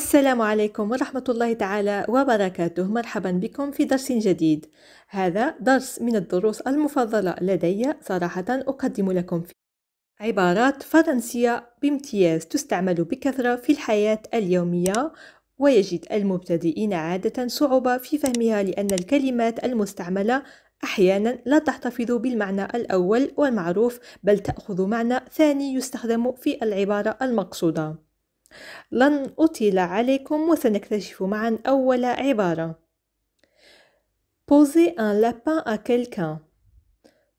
السلام عليكم ورحمة الله تعالى وبركاته. مرحبا بكم في درس جديد. هذا درس من الدروس المفضلة لدي صراحة. أقدم لكم فيه عبارات فرنسية بامتياز تستعمل بكثرة في الحياة اليومية، ويجد المبتدئين عادة صعوبة في فهمها لأن الكلمات المستعملة أحيانا لا تحتفظ بالمعنى الأول والمعروف، بل تأخذ معنى ثاني يستخدم في العبارة المقصودة. لن أطيل عليكم وسنكتشف معا أول عبارة. Poser un lapin à quelqu'un.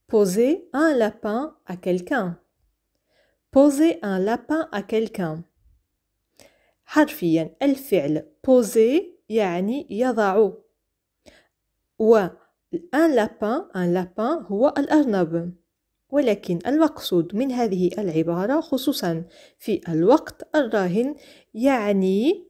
Poser un lapin à quelqu'un. Poser un lapin à quelqu'un. حرفيا الفعل poser يعني يضع، و un lapin هو الأرنب. ولكن المقصود من هذه العبارة خصوصا في الوقت الراهن يعني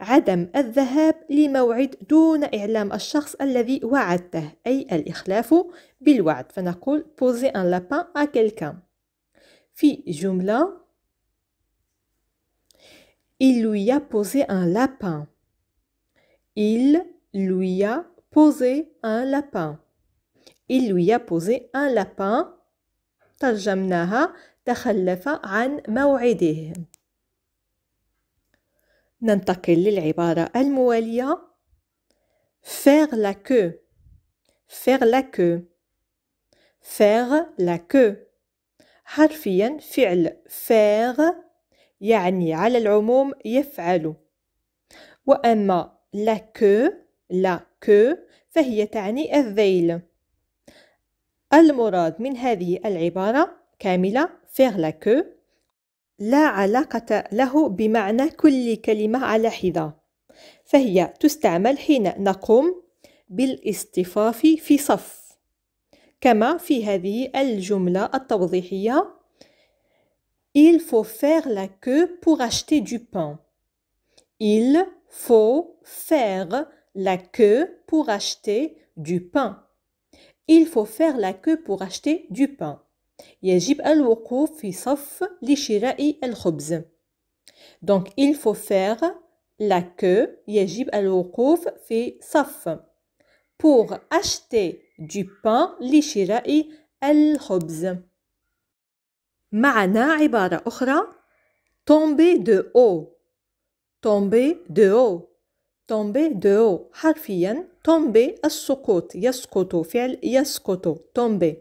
عدم الذهاب لموعد دون إعلام الشخص الذي وعدته، أي الإخلاف بالوعد، فنقول poser un lapin à quelqu'un. في جملة Il lui a posé un lapin. Il lui a posé un lapin. Il lui a posé un lapin. ترجمناها تخلف عن موعده. ننتقل للعبارة الموالية. Faire la queue. Faire la queue. Faire la queue. حرفيا فعل faire يعني على العموم يفعل، وأما la queue فهي تعني الذيل. المراد من هذه العبارة كاملة faire la queue لا علاقة له بمعنى كل كلمة على حدة، فهي تستعمل حين نقوم بالاصطفاف في صف، كما في هذه الجملة التوضيحية Il faut faire la queue pour acheter du pain. Il faut faire la queue pour acheter du pain. Il faut faire la queue pour acheter du pain. يجب الوقوف في صف لشراء الخبز. Donc il faut faire la queue يجب الوقوف في صف pour acheter du pain لشراء الخبز. معنا عبارة أخرى tomber de haut. tomber de haut. tomber de haut حرفيا tomber السقوط، يسقط، فعل يسقط tomber.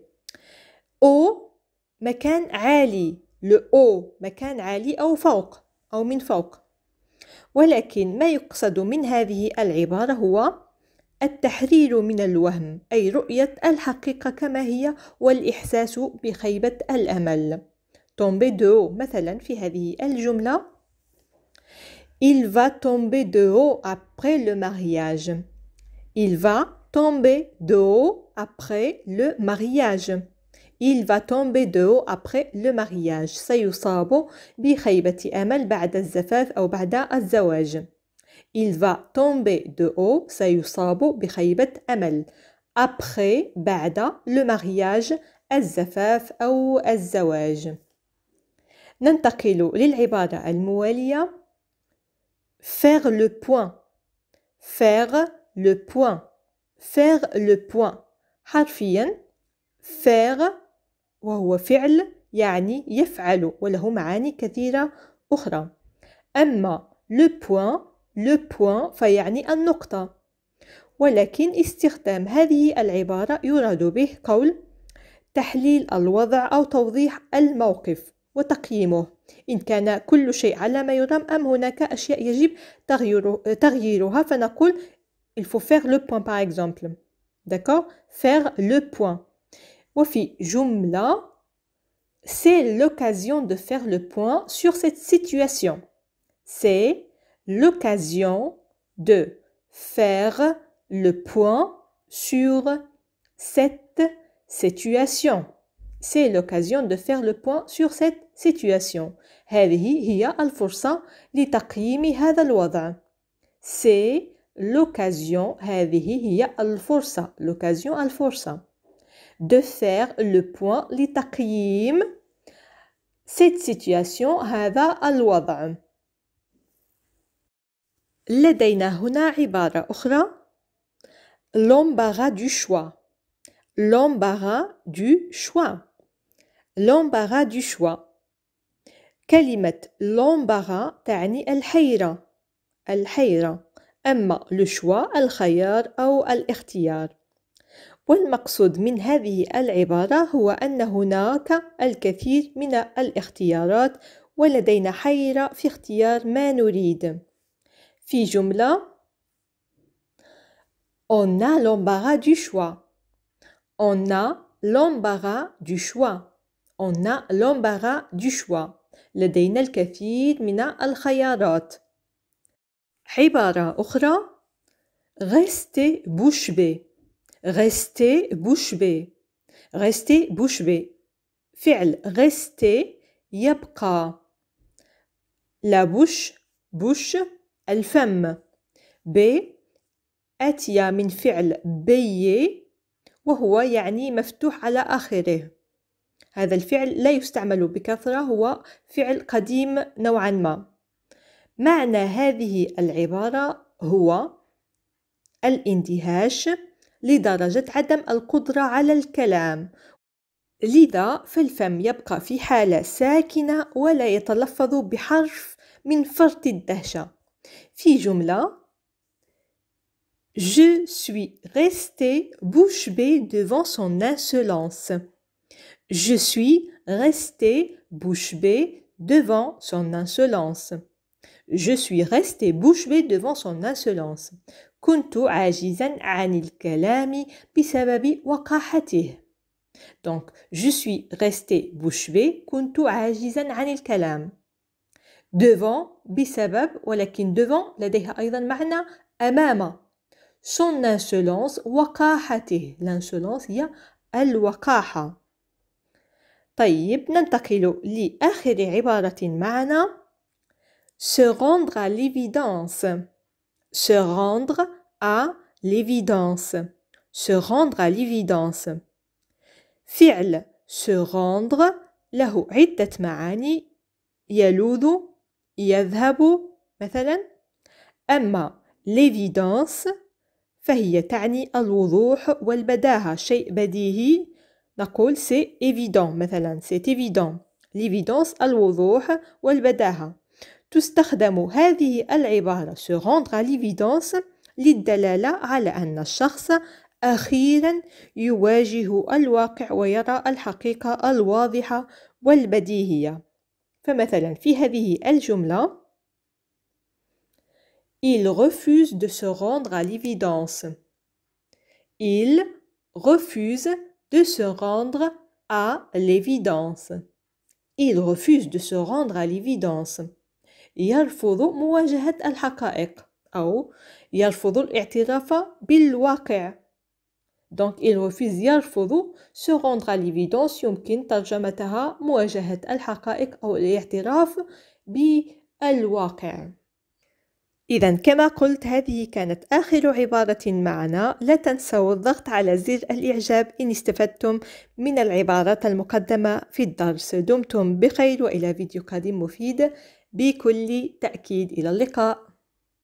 haut مكان عالي، le haut مكان عالي أو فوق أو من فوق، ولكن ما يقصد من هذه العبارة هو التحرير من الوهم، أي رؤية الحقيقة كما هي والإحساس بخيبة الأمل. tomber de haut مثلا في هذه الجملة Il va tomber de haut après le mariage. Il va tomber de haut après le mariage. Il va tomber de haut après le mariage. سيصاب بخيبة أمل بعد الزفاف أو بعد الزواج. Il va tomber de haut سيصاب بخيبة أمل. Après بعد le mariage الزفاف أو الزواج. ننتقل للعبارة الموالية. Faire le point. Faire le point. Faire le point. حرفيا faire وهو فعل يعني يفعل وله معاني كثيرة أخرى. أما le point فيعني النقطة، ولكن استخدام هذه العبارة يراد به قول تحليل الوضع أو توضيح الموقف وتقييمه، إن كان كل شيء على ما يرام أم هناك أشياء يجب تغييرها، فنقول il faut faire le point par exemple. D'accord? Faire le point. وفي جملة c'est l'occasion de faire le point sur cette situation. C'est l'occasion de faire le point sur cette situation. C'est l'occasion de faire le point sur cette situation. هذه هي الفرصة لتقييم هذا الوضع. C'est l'occasion هذه هي الفرصة. L'occasion الفرصة. De faire le point لتقييم cette situation هذا الوضع. لدينا هنا عبارة أخرى l'embarras du choix. L'embarras du choix. L'embarras du choix. كلمة l'embarras تعني الحيرة. الحيرة. أما le choix الخيار أو الاختيار. والمقصود من هذه العبارة هو أن هناك الكثير من الاختيارات ولدينا حيرة في اختيار ما نريد. في جملة On a l'embarras du choix. On a l'embarras du choix. On a l'embarras du choix. لدينا الكثير من الخيارات. عبارة أخرى Restez bouche bée. Restez bouche bée. Restez bouche bée. فعل rester يبقى. La bouche bouche الفم. ب أتي من فعل بيي وهو يعني مفتوح على آخره. هذا الفعل لا يستعمل بكثرة، هو فعل قديم نوعا ما. معنى هذه العبارة هو الاندهاش لدرجة عدم القدرة على الكلام، لذا فالفم يبقى في حالة ساكنة ولا يتلفظ بحرف من فرط الدهشة. في جملة Je suis resté bouche bée devant son insolence. Je suis resté bouche bée devant son insolence. Je suis resté bouche bée devant son insolence. كنت عاجزا عن الكلام بسبب وقاحته. Donc, je suis resté bouche bée. كنت عاجزا عن الكلام. Devant بسبب، ولكن devant لديها أيضا معنى أمام. Son insolence وقاحته. L'insolence هي الوقاحة. طيب ننتقل لآخر عبارة معنا. Se rendre à l'évidence. Se rendre à l'évidence. Se rendre à l'évidence. فعل se rendre له عدة معاني يلوذ يذهب مثلا. أما l'évidence فهي تعني الوضوح والبداهة، شيء بديهي نقول c'est évident مثلا c'est évident. l'évidence الوضوح والبداهة. تستخدم هذه العبارة se rendre à l'évidence للدلالة على أن الشخص أخيرا يواجه الواقع ويرى الحقيقة الواضحة والبديهية. فمثلا في هذه الجملة Il refuse de se rendre à l'évidence. Il refuse de se rendre à l'évidence. Il refuse de se rendre à l'évidence. يرفض مواجهة الحقائق أو يرفض الاعتراف بالواقع. Donc il refuse يرفض se rendre à l'évidence يمكن ترجمتها مواجهة الحقائق أو الاعتراف بالواقع. إذا كما قلت هذه كانت آخر عبارة معنا. لا تنسوا الضغط على زر الإعجاب إن استفدتم من العبارات المقدمة في الدرس. دمتم بخير وإلى فيديو قادم مفيد بكل تأكيد. إلى اللقاء.